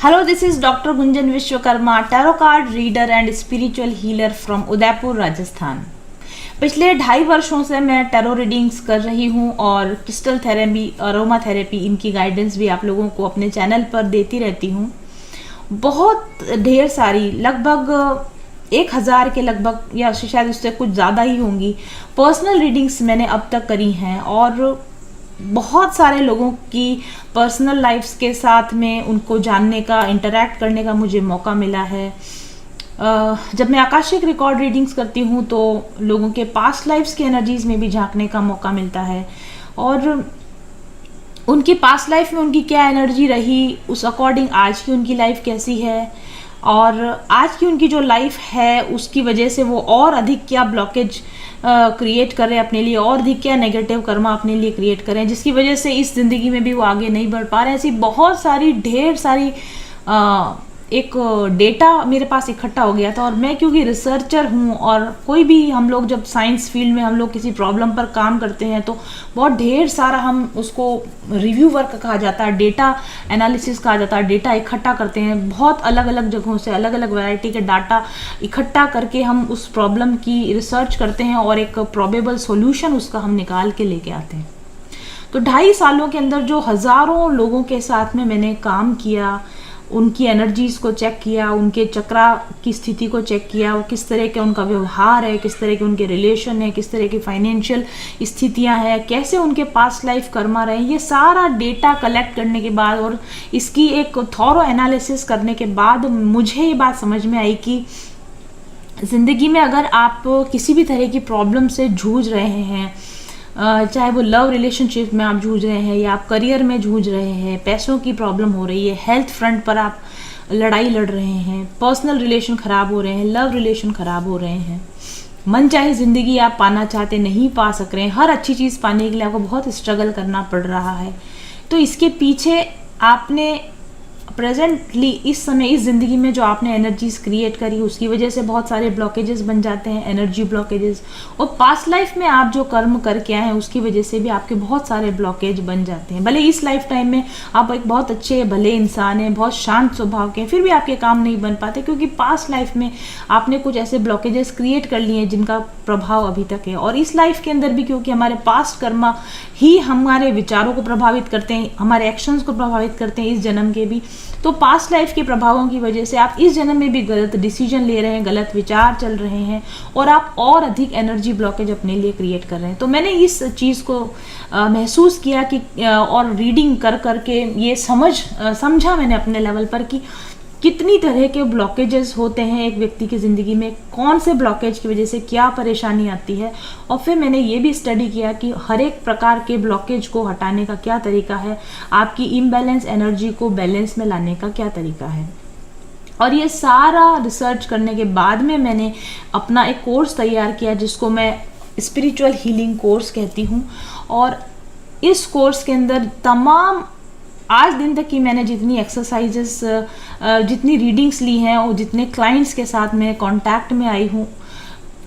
Hello, this is Dr. Gunjan Vishwakarma, tarot card reader and spiritual healer from Udaipur Rajasthan. पिछले 2.5 वर्षों से मैं tarot readings कर रही हूँ और क्रिस्टल थेरेपी, अरोमा थेरेपी, इनकी गाइडेंस भी आप लोगों को अपने चैनल पर देती रहती हूँ। बहुत ढेर सारी, लगभग 1000 के लगभग या शायद उससे कुछ ज़्यादा ही होंगी पर्सनल रीडिंग्स मैंने अब तक करी हैं और बहुत सारे लोगों की पर्सनल लाइफ्स के साथ में उनको जानने का, इंटरैक्ट करने का मुझे मौका मिला है। जब मैं आकाशिक रिकॉर्ड रीडिंग्स करती हूँ तो लोगों के पास्ट लाइफ्स की एनर्जीज में भी झांकने का मौका मिलता है और उनकी पास्ट लाइफ में उनकी क्या एनर्जी रही, उस अकॉर्डिंग आज की उनकी लाइफ कैसी है और आज की उनकी जो लाइफ है उसकी वजह से वो और अधिक क्या ब्लॉकेज क्रिएट करें अपने लिए, और अधिक क्या नेगेटिव कर्मा अपने लिए क्रिएट करें जिसकी वजह से इस ज़िंदगी में भी वो आगे नहीं बढ़ पा रहे हैं। ऐसी बहुत सारी ढेर सारी एक डेटा मेरे पास इकट्ठा हो गया था और मैं क्योंकि रिसर्चर हूँ और कोई भी हम लोग जब साइंस फील्ड में हम लोग किसी प्रॉब्लम पर काम करते हैं तो बहुत ढेर सारा हम उसको रिव्यू वर्क कहा जाता है, डेटा एनालिसिस कहा जाता है, डेटा इकट्ठा करते हैं। बहुत अलग अलग जगहों से अलग अलग वैरायटी के डाटा इकट्ठा करके हम उस प्रॉब्लम की रिसर्च करते हैं और एक प्रोबेबल सोल्यूशन उसका हम निकाल के लेके आते हैं। तो 2.5 सालों के अंदर जो हज़ारों लोगों के साथ में मैंने काम किया, उनकी एनर्जीज़ को चेक किया, उनके चक्रा की स्थिति को चेक किया, वो किस तरह के उनका व्यवहार है, किस तरह के उनके रिलेशन है, किस तरह की फाइनेंशियल स्थितियां हैं, कैसे उनके पास्ट लाइफ कर्मा रहे, ये सारा डेटा कलेक्ट करने के बाद और इसकी एक थॉरो एनालिसिस करने के बाद मुझे ये बात समझ में आई कि ज़िंदगी में अगर आप किसी भी तरह की प्रॉब्लम से जूझ रहे हैं, चाहे वो लव रिलेशनशिप में आप जूझ रहे हैं या आप करियर में जूझ रहे हैं, पैसों की प्रॉब्लम हो रही है, हेल्थ फ्रंट पर आप लड़ाई लड़ रहे हैं, पर्सनल रिलेशन ख़राब हो रहे हैं, लव रिलेशन ख़राब हो रहे हैं, मन चाहे ज़िंदगी आप पाना चाहते नहीं पा सक रहे हैं, हर अच्छी चीज़ पाने के लिए आपको बहुत स्ट्रगल करना पड़ रहा है, तो इसके पीछे आपने प्रेजेंटली इस समय इस ज़िंदगी में जो आपने एनर्जीज क्रिएट करी उसकी वजह से बहुत सारे ब्लॉकेजेस बन जाते हैं, एनर्जी ब्लॉकेजेस, और पास्ट लाइफ में आप जो कर्म करके आए हैं उसकी वजह से भी आपके बहुत सारे ब्लॉकेज बन जाते हैं। भले इस लाइफ टाइम में आप एक बहुत अच्छे भले इंसान हैं, बहुत शांत स्वभाव के हैं, फिर भी आपके काम नहीं बन पाते क्योंकि पास्ट लाइफ में आपने कुछ ऐसे ब्लॉकेजेस क्रिएट कर लिए हैं जिनका प्रभाव अभी तक है। और इस लाइफ के अंदर भी क्योंकि हमारे पास्ट कर्मा ही हमारे विचारों को प्रभावित करते हैं, हमारे एक्शंस को प्रभावित करते हैं इस जन्म के भी, तो पास्ट लाइफ के प्रभावों की वजह से आप इस जन्म में भी गलत डिसीजन ले रहे हैं, गलत विचार चल रहे हैं और आप और अधिक एनर्जी ब्लॉकेज अपने लिए क्रिएट कर रहे हैं। तो मैंने इस चीज़ को महसूस किया कि और रीडिंग कर करके ये समझा मैंने अपने लेवल पर कि कितनी तरह के ब्लॉकेजेस होते हैं एक व्यक्ति की ज़िंदगी में, कौन से ब्लॉकेज की वजह से क्या परेशानी आती है। और फिर मैंने ये भी स्टडी किया कि हर एक प्रकार के ब्लॉकेज को हटाने का क्या तरीका है, आपकी इम्बैलेंस एनर्जी को बैलेंस में लाने का क्या तरीका है। और ये सारा रिसर्च करने के बाद में मैंने अपना एक कोर्स तैयार किया जिसको मैं स्पिरिचुअल हीलिंग कोर्स कहती हूँ। और इस कोर्स के अंदर तमाम आज दिन तक की मैंने जितनी एक्सरसाइजेस, जितनी रीडिंग्स ली हैं और जितने क्लाइंट्स के साथ मैं कांटेक्ट में आई हूँ,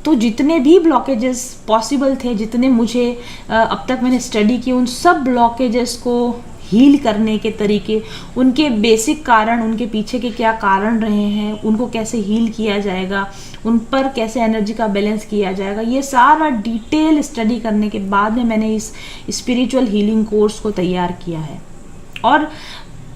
तो जितने भी ब्लॉकेजेस पॉसिबल थे, जितने मुझे अब तक मैंने स्टडी की, उन सब ब्लॉकेजेस को हील करने के तरीके, उनके बेसिक कारण, उनके पीछे के क्या कारण रहे हैं, उनको कैसे हील किया जाएगा, उन पर कैसे एनर्जी का बैलेंस किया जाएगा, ये सारा डिटेल स्टडी करने के बाद में मैंने इस स्पिरिचुअल हीलिंग कोर्स को तैयार किया है। और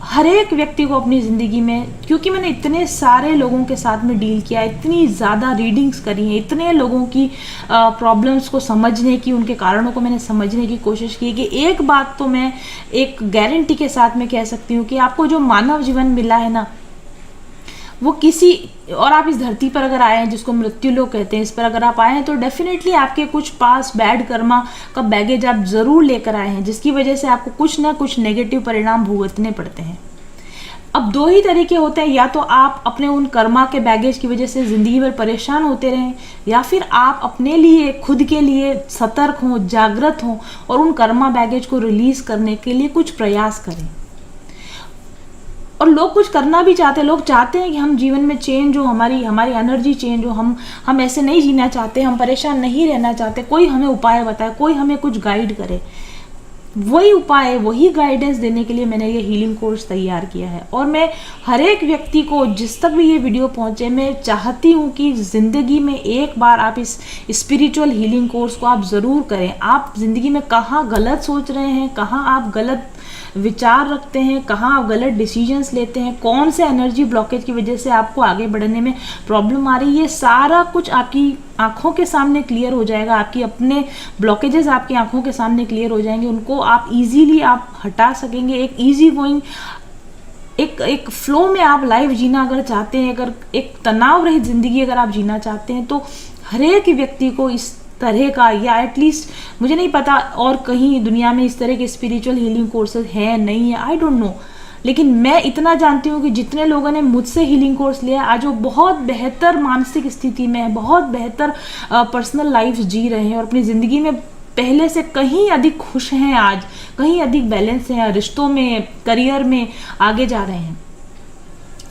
हर एक व्यक्ति को अपनी ज़िंदगी में, क्योंकि मैंने इतने सारे लोगों के साथ में डील किया, इतनी ज़्यादा रीडिंग्स करी हैं, इतने लोगों की प्रॉब्लम्स को समझने की, उनके कारणों को मैंने समझने की कोशिश की कि एक बात तो मैं एक गारंटी के साथ में कह सकती हूँ कि आपको जो मानव जीवन मिला है ना, वो किसी, और आप इस धरती पर अगर आए हैं जिसको मृत्यु लोक कहते हैं, इस पर अगर आप आए हैं तो डेफिनेटली आपके कुछ पास बैड कर्मा का बैगेज आप ज़रूर लेकर आए हैं जिसकी वजह से आपको कुछ ना कुछ नेगेटिव परिणाम भुगतने पड़ते हैं। अब 2 ही तरीके होते हैं, या तो आप अपने उन कर्मा के बैगेज की वजह से ज़िंदगी भर परेशान होते रहें, या फिर आप अपने लिए, खुद के लिए सतर्क हों, जागृत हों और उन कर्मा बैगेज को रिलीज़ करने के लिए कुछ प्रयास करें। और लोग कुछ करना भी चाहते हैं, लोग चाहते हैं कि हम जीवन में चेंज हो, हमारी एनर्जी चेंज हो, हम ऐसे नहीं जीना चाहते, हम परेशान नहीं रहना चाहते, कोई हमें उपाय बताए, कोई हमें कुछ गाइड करे। वही उपाय, वही गाइडेंस देने के लिए मैंने ये हीलिंग कोर्स तैयार किया है। और मैं हर एक व्यक्ति को, जिस तक भी ये वीडियो पहुंचे, मैं चाहती हूँ कि ज़िंदगी में एक बार आप इस स्पिरिचुअल हीलिंग कोर्स को आप ज़रूर करें। आप ज़िंदगी में कहाँ गलत सोच रहे हैं, कहाँ आप गलत विचार रखते हैं, कहाँ आप गलत डिसीजंस लेते हैं, कौन से एनर्जी ब्लॉकेज की वजह से आपको आगे बढ़ने में प्रॉब्लम आ रही है, ये सारा कुछ आपकी आंखों के सामने क्लियर हो जाएगा। आपकी अपने ब्लॉकेजेस आपकी आंखों के सामने क्लियर हो जाएंगे, उनको आप इजीली आप हटा सकेंगे। एक इजी गोइंग, एक फ्लो में आप लाइफ जीना अगर चाहते हैं, अगर एक तनाव रहित जिंदगी अगर आप जीना चाहते हैं, तो हर एक व्यक्ति को इस तरह का, या एटलीस्ट मुझे नहीं पता और कहीं दुनिया में इस तरह के स्पिरिचुअल हीलिंग कोर्सेज हैं नहीं है, आई डोंट नो, लेकिन मैं इतना जानती हूँ कि जितने लोगों ने मुझसे हीलिंग कोर्स लिया आज वो बहुत बेहतर मानसिक स्थिति में है, बहुत बेहतर पर्सनल लाइफ जी रहे हैं और अपनी ज़िंदगी में पहले से कहीं अधिक खुश हैं, आज कहीं अधिक बैलेंस हैं, रिश्तों में, करियर में आगे जा रहे हैं।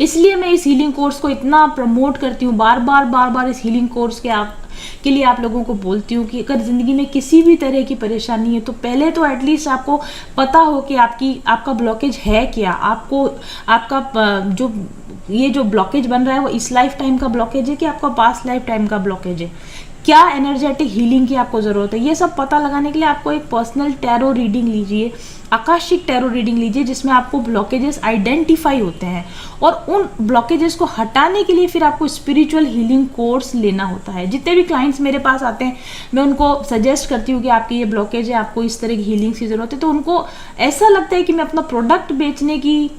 इसलिए मैं इस हीलिंग कोर्स को इतना प्रमोट करती हूँ, बार बार इस हीलिंग कोर्स के लिए आप लोगों को बोलती हूँ कि अगर ज़िंदगी में किसी भी तरह की परेशानी है तो पहले तो एटलीस्ट आपको पता हो कि आपका ब्लॉकेज है क्या, आपका जो ब्लॉकेज बन रहा है वो इस लाइफ टाइम का ब्लॉकेज है कि आपका पास्ट लाइफ टाइम का ब्लॉकेज है, क्या एनर्जेटिक हीलिंग की आपको ज़रूरत है। ये सब पता लगाने के लिए आपको एक पर्सनल टैरो रीडिंग लीजिए, आकाशिक टैरो रीडिंग लीजिए, जिसमें आपको ब्लॉकेजेस आइडेंटिफाई होते हैं और उन ब्लॉकेजेस को हटाने के लिए फिर आपको स्पिरिचुअल हीलिंग कोर्स लेना होता है। जितने भी क्लाइंट्स मेरे पास आते हैं मैं उनको सजेस्ट करती हूँ कि आपकी ये ब्लॉकेज है, आपको इस तरह की हीलिंग की ज़रूरत है, तो उनको ऐसा लगता है कि मैं अपना प्रोडक्ट बेचने की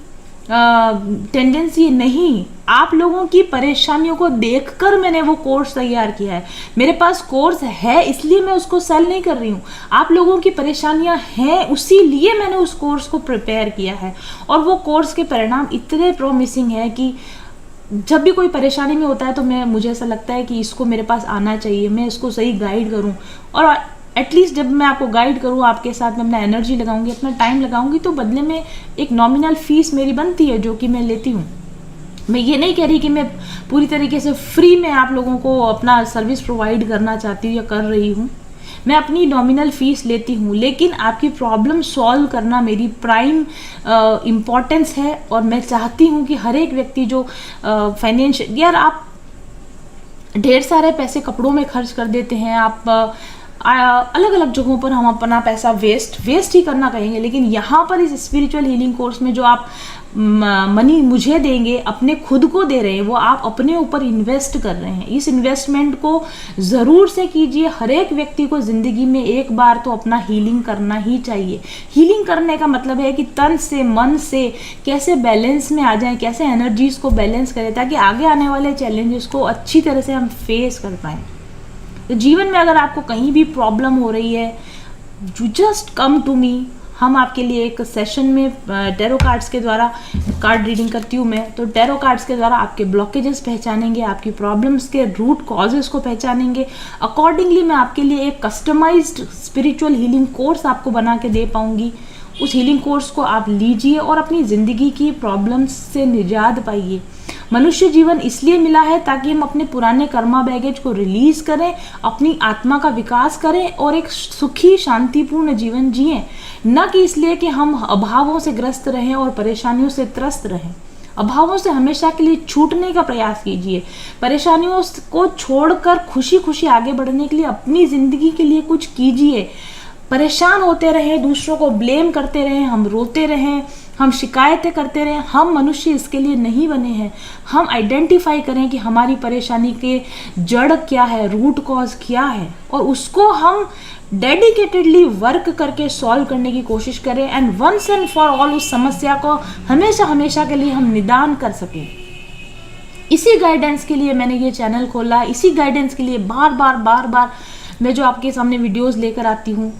टेंडेंसी नहीं, आप लोगों की परेशानियों को देखकर मैंने वो कोर्स तैयार किया है। मेरे पास कोर्स है इसलिए मैं उसको सेल नहीं कर रही हूँ, आप लोगों की परेशानियां हैं उसीलिए मैंने उस कोर्स को प्रिपेयर किया है। और वो कोर्स के परिणाम इतने प्रॉमिसिंग है कि जब भी कोई परेशानी में होता है तो मुझे ऐसा लगता है कि इसको मेरे पास आना चाहिए, मैं इसको सही गाइड करूँ। और एटलीस्ट जब मैं आपको गाइड करूँ, आपके साथ में अपना एनर्जी लगाऊंगी, अपना टाइम लगाऊंगी, तो बदले में एक नॉमिनल फीस मेरी बनती है जो कि मैं लेती हूँ। मैं ये नहीं कह रही कि मैं पूरी तरीके से फ्री में आप लोगों को अपना सर्विस प्रोवाइड करना चाहती हूँ या कर रही हूँ, मैं अपनी नॉमिनल फीस लेती हूँ, लेकिन आपकी प्रॉब्लम सॉल्व करना मेरी प्राइम इम्पॉर्टेंस है। और मैं चाहती हूँ कि हर एक व्यक्ति जो फाइनेंशियल, यार आप ढेर सारे पैसे कपड़ों में खर्च कर देते हैं, आप अलग अलग जगहों पर हम अपना पैसा वेस्ट ही करना कहेंगे, लेकिन यहाँ पर इस स्पिरिचुअल हीलिंग कोर्स में जो आप मनी मुझे देंगे, अपने खुद को दे रहे हैं, वो आप अपने ऊपर इन्वेस्ट कर रहे हैं। इस इन्वेस्टमेंट को ज़रूर से कीजिए। हर एक व्यक्ति को ज़िंदगी में एक बार तो अपना हीलिंग करना ही चाहिए। हीलिंग करने का मतलब है कि तन से मन से कैसे बैलेंस में आ जाएं, कैसे एनर्जीज को बैलेंस करें, ताकि आगे आने वाले चैलेंजेस को अच्छी तरह से हम फेस कर पाएँ। तो जीवन में अगर आपको कहीं भी प्रॉब्लम हो रही है, you just come to me. हम आपके लिए एक सेशन में टैरो कार्ड्स के द्वारा कार्ड रीडिंग करती हूँ मैं, तो टैरो कार्ड्स के द्वारा आपके ब्लॉकेजेस पहचानेंगे, आपकी प्रॉब्लम्स के रूट कॉजेस को पहचानेंगे। अकॉर्डिंगली मैं आपके लिए एक कस्टमाइज्ड स्पिरिचुअल हीलिंग कोर्स आपको बना के दे पाऊँगी। उस हीलिंग कोर्स को आप लीजिए और अपनी ज़िंदगी की प्रॉब्लम्स से निजात पाइए। मनुष्य जीवन इसलिए मिला है ताकि हम अपने पुराने कर्मा बैगेज को रिलीज करें, अपनी आत्मा का विकास करें और एक सुखी शांतिपूर्ण जीवन जिएं, न कि इसलिए कि हम अभावों से ग्रस्त रहें और परेशानियों से त्रस्त रहें। अभावों से हमेशा के लिए छूटने का प्रयास कीजिए। परेशानियों को छोड़कर खुशी खुशी आगे बढ़ने के लिए अपनी जिंदगी के लिए कुछ कीजिए। परेशान होते रहें, दूसरों को ब्लेम करते रहें, हम रोते रहें, हम शिकायतें करते रहें, हम मनुष्य इसके लिए नहीं बने हैं। हम आइडेंटिफाई करें कि हमारी परेशानी के जड़ क्या है, रूट कॉज क्या है, और उसको हम डेडिकेटेडली वर्क करके सॉल्व करने की कोशिश करें and once and for all उस समस्या को हमेशा हमेशा के लिए हम निदान कर सकें। इसी गाइडेंस के लिए मैंने ये चैनल खोला, इसी गाइडेंस के लिए बार बार मैं जो आपके सामने वीडियोस लेकर आती हूँ,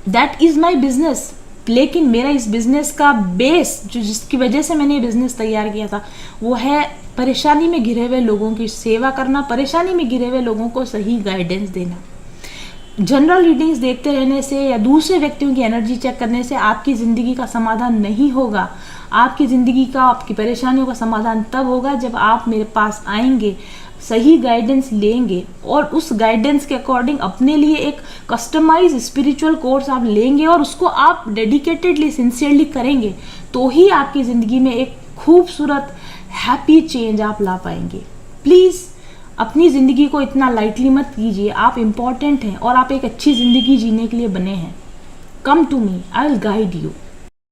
दैट इज़ माई बिजनेस। लेकिन मेरा इस बिजनेस का बेस, जो जिसकी वजह से मैंने ये बिजनेस तैयार किया था, वो है परेशानी में घिरे हुए लोगों की सेवा करना, परेशानी में घिरे हुए लोगों को सही गाइडेंस देना। जनरल रीडिंग्स देखते रहने से या दूसरे व्यक्तियों की एनर्जी चेक करने से आपकी ज़िंदगी का समाधान नहीं होगा। आपकी ज़िंदगी का, आपकी परेशानियों का समाधान तब होगा जब आप मेरे पास आएंगे, सही गाइडेंस लेंगे और उस गाइडेंस के अकॉर्डिंग अपने लिए एक कस्टमाइज स्पिरिचुअल कोर्स आप लेंगे और उसको आप डेडिकेटेडली सिंसियरली करेंगे, तो ही आपकी ज़िंदगी में एक खूबसूरत हैप्पी चेंज आप ला पाएंगे। प्लीज़ अपनी ज़िंदगी को इतना लाइटली मत कीजिए। आप इम्पॉर्टेंट हैं और आप एक अच्छी ज़िंदगी जीने के लिए बने हैं। Come to me, I will guide you.